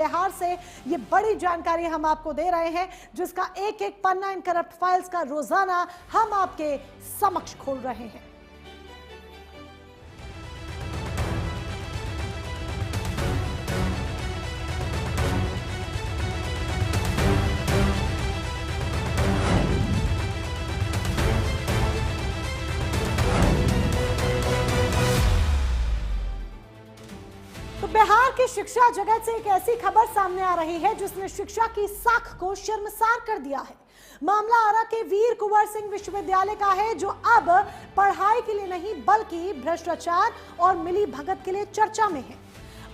बिहार से ये बड़ी जानकारी हम आपको दे रहे हैं, जिसका एक एक पन्ना इन करप्ट फाइल्स का रोजाना हम आपके समक्ष खोल रहे हैं। तो बिहार की शिक्षा जगत से एक ऐसी खबर सामने आ रही है जिसने शिक्षा की साख को शर्मसार कर दिया है। मामला आरा के वीर कुंवर सिंह विश्वविद्यालय का है, जो अब पढ़ाई के लिए नहीं बल्कि भ्रष्टाचार और मिली भगत के लिए चर्चा में है।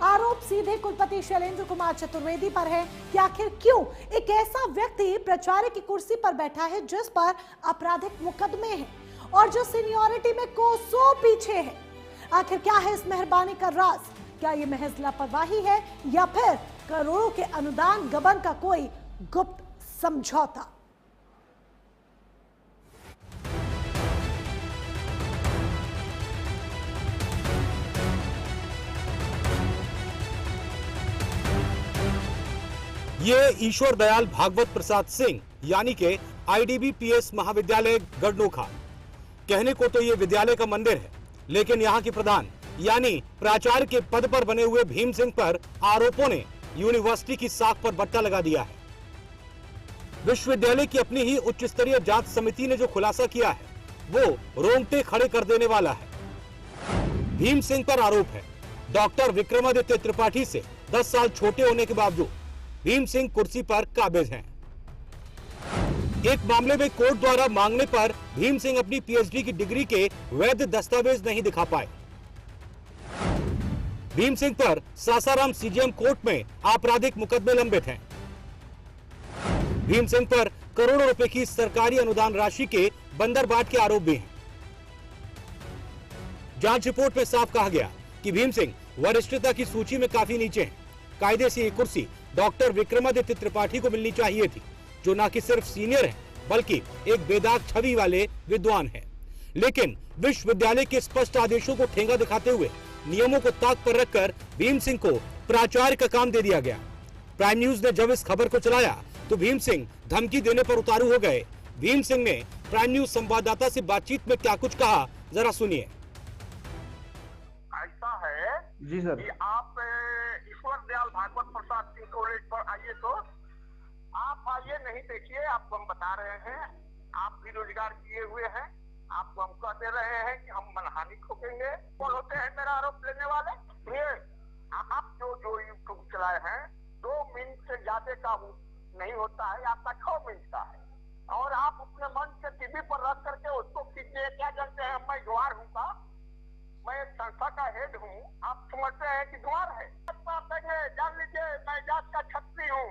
आरोप सीधे कुलपति शैलेंद्र कुमार चतुर्वेदी पर है कि आखिर क्यों एक ऐसा व्यक्ति प्राचार्य की कुर्सी पर बैठा है जिस पर आपराधिक मुकदमे हैं और जो सीनियरिटी में कोसों पीछे है। आखिर क्या है इस मेहरबानी का राज? क्या ये महज लापरवाही है या फिर करोड़ों के अनुदान गबन का कोई गुप्त समझौता? ये ईश्वर दयाल भागवत प्रसाद सिंह यानी के IDBPS महाविद्यालय गढ़नोखा। कहने को तो ये विद्यालय का मंदिर है, लेकिन यहाँ के प्रधान यानी प्राचार्य के पद पर बने हुए भीम सिंह पर आरोपों ने यूनिवर्सिटी की साख पर बट्टा लगा दिया है। विश्वविद्यालय की अपनी ही उच्च स्तरीय जांच समिति ने जो खुलासा किया है वो रोंगटे खड़े कर देने वाला है। भीम सिंह पर आरोप है डॉक्टर विक्रमादित्य त्रिपाठी से 10 साल छोटे होने के बावजूद भीम सिंह कुर्सी पर काबिज हैं। एक मामले में कोर्ट द्वारा मांगने पर भीम सिंह अपनी PhD की डिग्री के वैध दस्तावेज नहीं दिखा पाए। भीम सिंह पर सासाराम CJM कोर्ट में आपराधिक मुकदमे लंबित हैं। भीम सिंह पर करोड़ों रुपए की सरकारी अनुदान राशि के बंदरबाट के आरोप भी हैं। जांच रिपोर्ट में साफ कहा गया कि भीम सिंह वरिष्ठता की सूची में काफी नीचे हैं। कायदे से ये कुर्सी डॉक्टर विक्रमादित्य त्रिपाठी को मिलनी चाहिए थी, जो न कि सिर्फ सीनियर है बल्कि एक बेदाग छवि वाले विद्वान है। लेकिन विश्वविद्यालय के स्पष्ट आदेशों को ठेंगा दिखाते हुए नियमों को ताक पर रखकर भीम सिंह को प्राचार्य का काम दे दिया गया। प्राइम न्यूज ने जब इस खबर को चलाया तो भीम सिंह धमकी देने पर उतारू हो गए। भीम सिंह ने प्राइम न्यूज संवाददाता से बातचीत में क्या कुछ कहा, जरा सुनिए। ऐसा है जी सर कि आप ईश्वर दयाल भागवत प्रसाद सिंह कॉलेज पर आइए, तो आप आइए, नहीं देखिए, आपको हम बता रहे हैं, आप भी रोजगार किए हुए हैं, आपको हम कहते रहे हैं कि हम मनहानि ठोकेंगे। कौन होते हैं मेरा आरोप लेने वाले? ये आप जो यूट्यूब चलाए हैं 2 मिनट से ज्यादा का नहीं होता है, आपका 6 मिनट का है, और आप अपने मन से टीवी पर रख करके उसको कीजिए। क्या जानते हैं मैं गंवार हूँ का? मैं एक संस्था का हेड हूँ, आप समझते हैं कि गंवार है? जान लीजिए मैं जात का छत्री हूँ।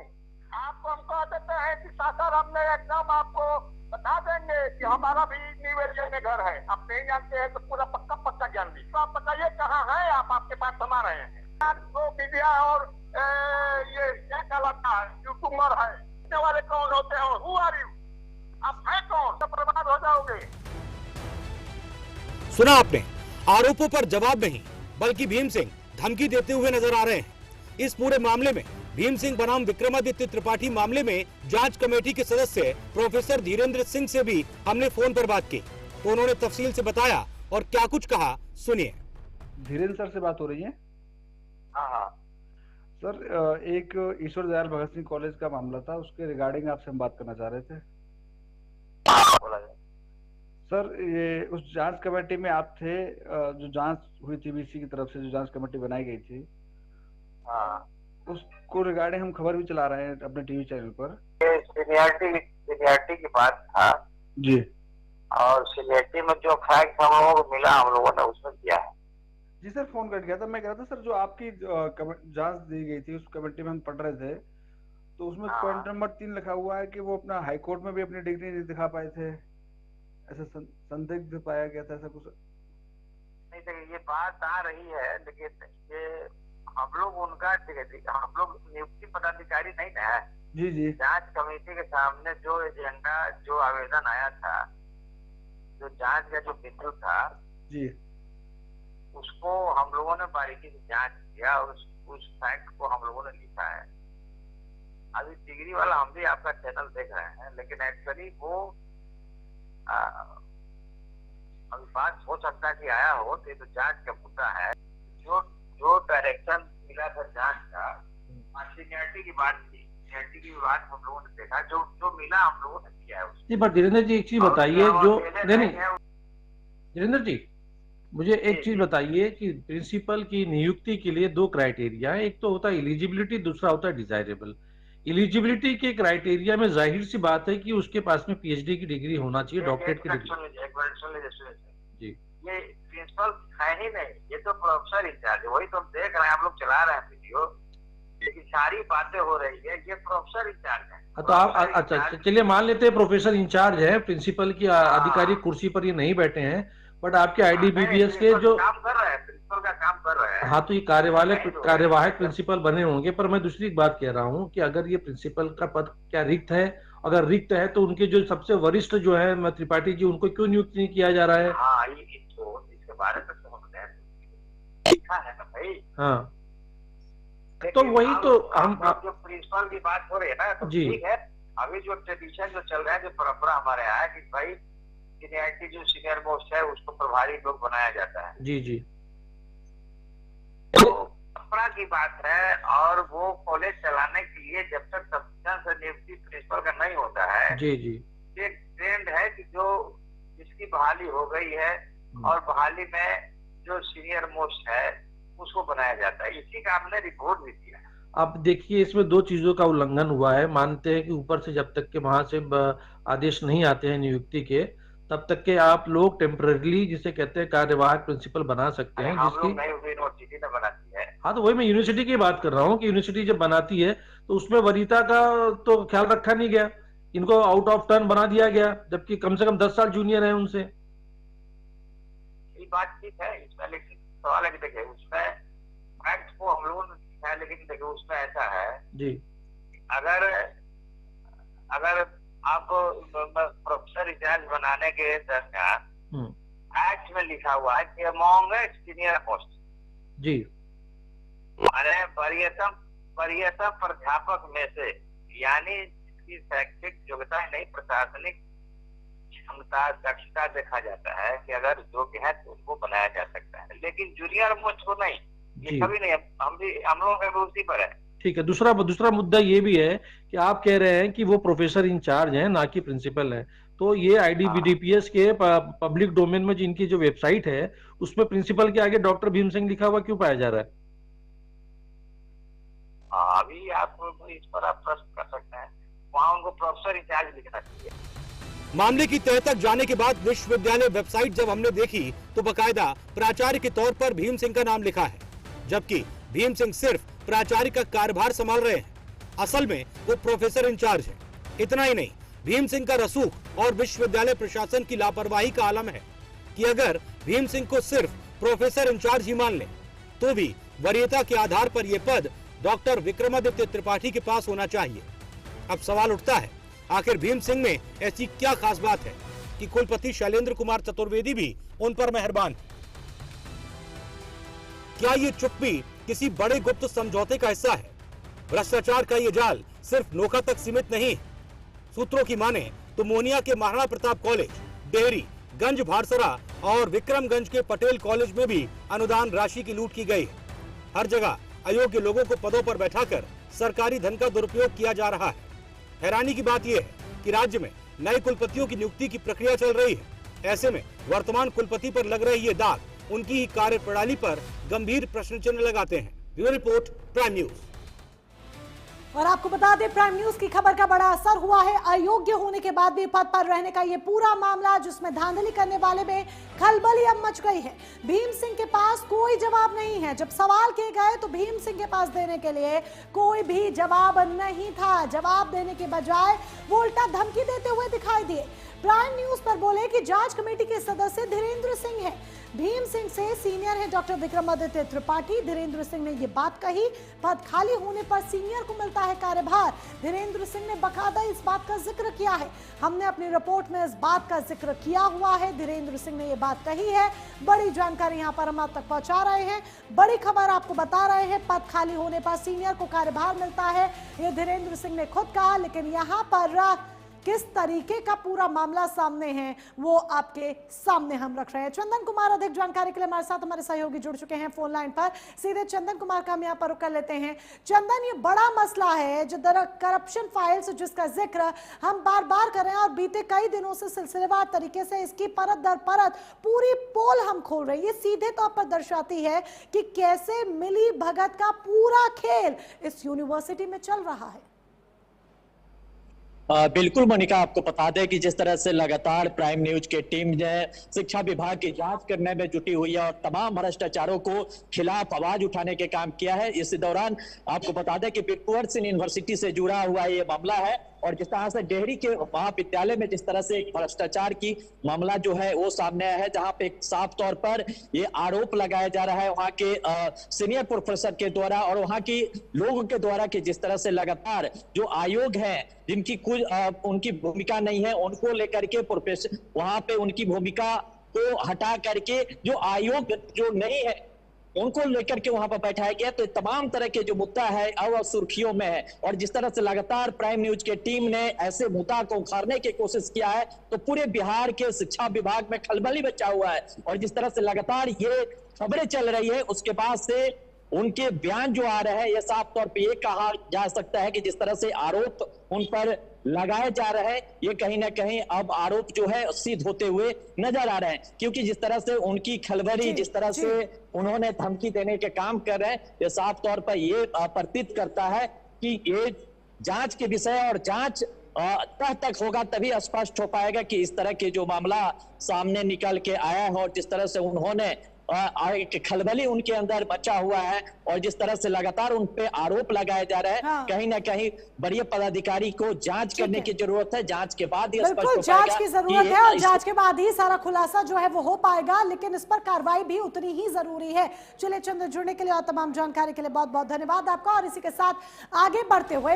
आपको हम कह देते हैं कि सासाराम में एकदम आपको बता देंगे कि हमारा भी न्यू एरिया में घर है। आप नहीं जानते हैं तो पूरा पक्का जान लीजिए। तो आप बताइए कहाँ है आप? आपके पास समा रहे हैं आपको मीडिया और ये क्या कहलाता है यूट्यूबर है, इतने वाले कौन होते हैं? Who are you? आप हैं कौन? तो बर्बाद हो जाओगे। सुना आपने, आरोपों पर जवाब नहीं बल्कि भीम सिंह धमकी देते हुए नजर आ रहे हैं। इस पूरे मामले में भीम सिंह बनाम विक्रमादित्य त्रिपाठी मामले में जांच कमेटी के सदस्य प्रोफेसर धीरेन्द्र सिंह से भी हमने फोन पर बात की, तो उन्होंने तफसील से बताया और क्या कुछ कहा, सुनिए। धीरेन्द्र सर से बात हो रही है? हाँ सर, एक ईश्वर दयाल भगत सिंह कॉलेज का मामला था, उसके रिगार्डिंग आपसे हम बात करना चाह रहे थे। बोला जाए। सर, ये उस जांच कमेटी में आप थे, जो जांच हुई थी BC की तरफ से, जो जांच कमेटी बनाई गई थी, हाँ, उसको रिगार्डिंग हम खबर भी चला रहे हैं अपने टीवी चैनल पर। ये सीनियरिटी की बात था जी, और सीनियरिटी में जो फैक्ट हम लोगों को मिला हम लोगों ने उसमें किया है। जी सर, फोन कट गया था। मैं कह रहा था सर, जो आपकी जांच दी गई थी उस कमेटी में हम पढ़ रहे थे, तो उसमें पॉइंट नंबर 3 लिखा हुआ है कि वो अपना हाई कोर्ट में भी अपनी डिग्री नहीं दिखा पाए थे, ऐसा संदिग्ध पाया गया था, ऐसा कुछ? नहीं, देखिए ये बात आ रही है, लेकिन ये हम लोग उनका हम लोग नियुक्ति पदाधिकारी नहीं है। जी जी, जांच कमेटी के सामने जो एजेंडा, जो आवेदन आया था, जो जांच का जो बिंदु था जी, उसको हम लोगों ने बारीकी से जांच किया और उस फैक्ट को हम लोगों ने लिखा है। डिग्री वाला हम भी आपका चैनल देख रहे हैं, लेकिन एक्चुअली वो अभी बात हो सकता है कि आया हो, तो ये तो जांच का मुद्दा है। जो डायरेक्शन मिला था जांच का, सीनियरिटी की बात थी, सीनियरिटी की बात हम लोगों ने देखा, जो मिला हम लोगों ने किया है उसको। जी, पर धीरेन्द्र जी एक चीज बताइए, जो नहीं धीरेन्द्र जी मुझे एक चीज बताइए कि प्रिंसिपल की नियुक्ति के लिए दो क्राइटेरिया है, एक तो होता है एलिजिबिलिटी, दूसरा होता है डिजायरेबल। एलिजिबिलिटी के क्राइटेरिया में जाहिर सी बात है कि उसके पास में पीएचडी की डिग्री होना चाहिए, डॉक्टरेट की डिग्री। जी, ये प्रिंसिपल है ही नहीं, ये तो प्रोफेसर इंचार्ज है। वही तो हम देख रहे हैं, आप लोग चला रहे हैं वीडियो, ये सारी बातें हो रही है, ये प्रोफेसर इंचार्ज है। तो आप अच्छा चलिए मान लेते हैं प्रोफेसर इंचार्ज है, प्रिंसिपल की आधिकारिक कुर्सी पर ये नहीं बैठे हैं, बट आपके आईडीबीपीएस के जो काम कर रहे हैं, प्रिंसिपल का काम कर रहे हैं। हाँ, तो ये कार्यवाहक प्रिंसिपल बने होंगे। पर मैं दूसरी बात कह रहा हूँ कि अगर ये प्रिंसिपल का पद क्या रिक्त है, अगर रिक्त है तो उनके जो सबसे वरिष्ठ जो है त्रिपाठी जी, उनको क्यों नियुक्त नहीं किया जा रहा है? हाँ, इसके बारे में तो हमने लिखा है ना भाई। हाँ, तो वही तो हम जो प्रिंसिपल की बात हो रही है ना, तो ठीक है। अभी जो ट्रेडिशन जो चल रहा है, जो परंपरा हमारे यहाँ है कि भाई सीनियरिटी जो सीनियर मोस्ट है उसको प्रभारी लोग बनाया जाता है। जी जी, तो परंपरा की बात है, और वो कॉलेज चलाने के लिए जब तक सब्सिडेंस से नियुक्ति प्रिंसिपल का नहीं होता है, जी जी, एक ट्रेंड है कि जो जिसकी बहाली हो गई है और बहाली में जो सीनियर मोस्ट है उसको बनाया जाता है। इसी का हमने रिपोर्ट भी किया। अब देखिए, इसमें दो चीजों का उल्लंघन हुआ है। मानते हैं कि ऊपर से जब तक के वहां से आदेश नहीं आते हैं नियुक्ति के, तब तक के आप लोग टेम्पररीली जिसे कहते हैं कार्यवाहक प्रिंसिपल बना सकते हैं, जिसकी यूनिवर्सिटी ने बनाती है। हाँ, तो वही मैं यूनिवर्सिटी की बात कर रहा हूँ कि यूनिवर्सिटी जब बनाती है तो उसमें वरीयता का तो ख्याल रखा नहीं गया, इनको आउट ऑफ टर्न बना दिया गया, जबकि कम से कम 10 साल जूनियर है उनसे। ये बात ठीक है, इसमें लेकिन सवाल है कि देखिए उसमें फैक्ट को हम लोगों ने लिखा है, लेकिन देखिए उसमें ऐसा है जी, अगर आप प्रोफेसर इंचार्ज बनाने के दरमियान एक्ट में लिखा हुआ है कि अमॉन्ग सीनियर मोस्ट, जी, माने वरीयतम प्राध्यापक में से, यानी जिसकी शैक्षिक योग्यता नहीं, प्रशासनिक क्षमता दक्षता देखा जाता है कि अगर योग्य है तो उनको बनाया जा सकता है, लेकिन जूनियर मोस्ट को नहीं। ये कभी नहीं, हम लोगों का उसी पर है। ठीक है। दूसरा मुद्दा ये भी है कि आप कह रहे हैं कि वो प्रोफेसर इंचार्ज हैं, ना कि प्रिंसिपल है। तो ये आईडीबीपीएस के पब्लिक डोमेन में जिनकी जो वेबसाइट है उसमें प्रिंसिपल के आगे डॉक्टर भीम सिंह लिखा हुआ क्यों पाया जा रहा है? अभी आप इस पर आप प्रश्न कर सकते हैं, वहाँ उनको प्रोफेसर इंचार्ज लिखना चाहिए। मामले की तह तक जाने के बाद विश्वविद्यालय वेबसाइट जब हमने देखी तो बकायदा प्राचार्य के तौर पर भीम सिंह का नाम लिखा है, जबकि भीम सिंह सिर्फ प्राचार्य का कार्यभार संभाल रहे हैं। असल में वो प्रोफेसर इंचार्ज है। इतना ही नहीं, भीम सिंह का रसूख और विश्वविद्यालय प्रशासन की लापरवाही का आलम है कि अगर भीम सिंह को सिर्फ प्रोफेसर इंचार्ज ही मान ले तो भी वरीयता के आधार पर यह पद डॉक्टर विक्रमादित्य त्रिपाठी के पास होना चाहिए। अब सवाल उठता है, आखिर भीम सिंह में ऐसी क्या खास बात है कि कुलपति शैलेंद्र कुमार चतुर्वेदी भी उन पर मेहरबान है? क्या ये चुप्पी किसी बड़े गुप्त समझौते का हिस्सा है? भ्रष्टाचार का ये जाल सिर्फ नोखा तक सीमित नहीं है। सूत्रों की माने तो मोनिया के महाराणा प्रताप कॉलेज, डेहरी, गंज भाड़सरा और विक्रमगंज के पटेल कॉलेज में भी अनुदान राशि की लूट की गई है। हर जगह अयोग्य लोगों को पदों पर बैठाकर सरकारी धन का दुरुपयोग किया जा रहा है। हैरानी की बात यह है कि राज्य में नए कुलपतियों की नियुक्ति की प्रक्रिया चल रही है। ऐसे में वर्तमान कुलपति पर लग रही ये दाग उनकी ही कार्यप्रणाली पर गंभीर प्रश्न चिन्ह लगाते हैं। Bureau report, prime news. और आपको बता दें, प्राइम न्यूज की खबर का बड़ा असर हुआ है। अयोग्य होने के बाद भी पद पर रहने का ये पूरा मामला, जिसमें धांधली करने वाले में खलबली अब मच गई है। भीम सिंह के पास कोई जवाब नहीं है। जब सवाल किए गए तो भीम सिंह के पास देने के लिए कोई भी जवाब नहीं था। जवाब देने के बजाय वो उल्टा धमकी देते हुए दिखाई दिए। प्राइम न्यूज पर बोले कि जांच कमेटी के सदस्य धीरेन्द्र सिंह है। भीम सिंह से सीनियर है डॉक्टर विक्रमादित्य त्रिपाठी। धीरेन्द्र सिंह ने ये बात कही, पद खाली होने पर सीनियर को मिलता है कार्यभार। धीरेन्द्र सिंह ने बकायदा इस बात का जिक्र किया है। हमने अपनी रिपोर्ट में इस बात का जिक्र किया हुआ है। धीरेन्द्र सिंह ने ये बात कही है। बड़ी जानकारी यहाँ पर हम आप तक पहुंचा रहे हैं, बड़ी खबर आपको बता रहे हैं। पद खाली होने पर सीनियर को कार्यभार मिलता है, ये धीरेन्द्र सिंह ने खुद कहा। लेकिन यहाँ पर किस तरीके का पूरा मामला सामने है वो आपके सामने हम रख रहे हैं। चंदन कुमार अधिक जानकारी के लिए हमारे साथ हमारे सहयोगी जुड़ चुके हैं फोन लाइन पर। सीधे चंदन कुमार का हम यहाँ पर रुक कर लेते हैं। चंदन, ये बड़ा मसला है जो करप्शन फाइल्स जिसका जिक्र हम बार बार कर रहे हैं और बीते कई दिनों से सिलसिलेवार तरीके से इसकी परत दर परत पूरी पोल हम खोल रहे हैं। ये सीधे तौर पर दर्शाती है कि कैसे मिली भगत का पूरा खेल इस यूनिवर्सिटी में चल रहा है। बिल्कुल मोनिका, आपको बता दें कि जिस तरह से लगातार प्राइम न्यूज की टीम ने शिक्षा विभाग की जांच करने में जुटी हुई है और तमाम भ्रष्टाचारों को खिलाफ आवाज उठाने के काम किया है। इस दौरान आपको बता दें कि कुंवर सिंह यूनिवर्सिटी से जुड़ा हुआ ये मामला है और जिस तरह से डेहरी के महाविद्यालय में जिस तरह से एक भ्रष्टाचार की मामला जो है वो सामने आया है, जहां पे एक साफ तौर पर ये आरोप लगाया जा रहा है वहां के सीनियर प्रोफेसर के द्वारा और वहां की लोगों के द्वारा कि जिस तरह से लगातार जो आयोग है जिनकी कुछ उनकी भूमिका नहीं है, उनको लेकर के प्रोफेसर वहां पे उनकी भूमिका को हटा करके जो आयोग जो नहीं है उनको लेकर के वहां पर बैठाया गया। तो तमाम तरह के जो मुद्दा है अब सुर्खियों में है और जिस तरह से लगातार प्राइम न्यूज के टीम ने ऐसे मुद्दा को उखाड़ने की कोशिश किया है तो पूरे बिहार के शिक्षा विभाग में खलबली मचा हुआ है। और जिस तरह से लगातार ये खबरें चल रही है उसके बाद से उनके बयान जो आ रहे हैं ये साफ तौर पे ये कहा जा सकता है कि जिस तरह से आरोप उन पर लगाए जा रहे हैं ये कहीं ना कहीं अब आरोप जो है सिद्ध होते हुए नजर आ रहे हैं, क्योंकि जिस तरह से उनकी खलबली जिस तरह से उन्होंने धमकी देने के काम कर रहे हैं ये साफ तौर पर ये प्रतीत करता है कि ये जांच के विषय और जांच तह तक होगा तभी स्पष्ट हो पाएगा कि इस तरह के जो मामला सामने निकल के आया है और जिस तरह से उन्होंने खलबली उनके अंदर बचा हुआ है और जिस तरह से लगातार उन पे आरोप लगाए जा रहे हैं। हाँ। कहीं ना कहीं बड़े पदाधिकारी को जांच करने की जरूरत है, जांच के बाद ही बिल्कुल जांच की जरूरत है और जांच के बाद ही सारा खुलासा जो है वो हो पाएगा, लेकिन इस पर कार्रवाई भी उतनी ही जरूरी है। चलिए चंदन, जुड़ने के लिए और तमाम जानकारी के लिए बहुत बहुत धन्यवाद आपका और इसी के साथ आगे बढ़ते हुए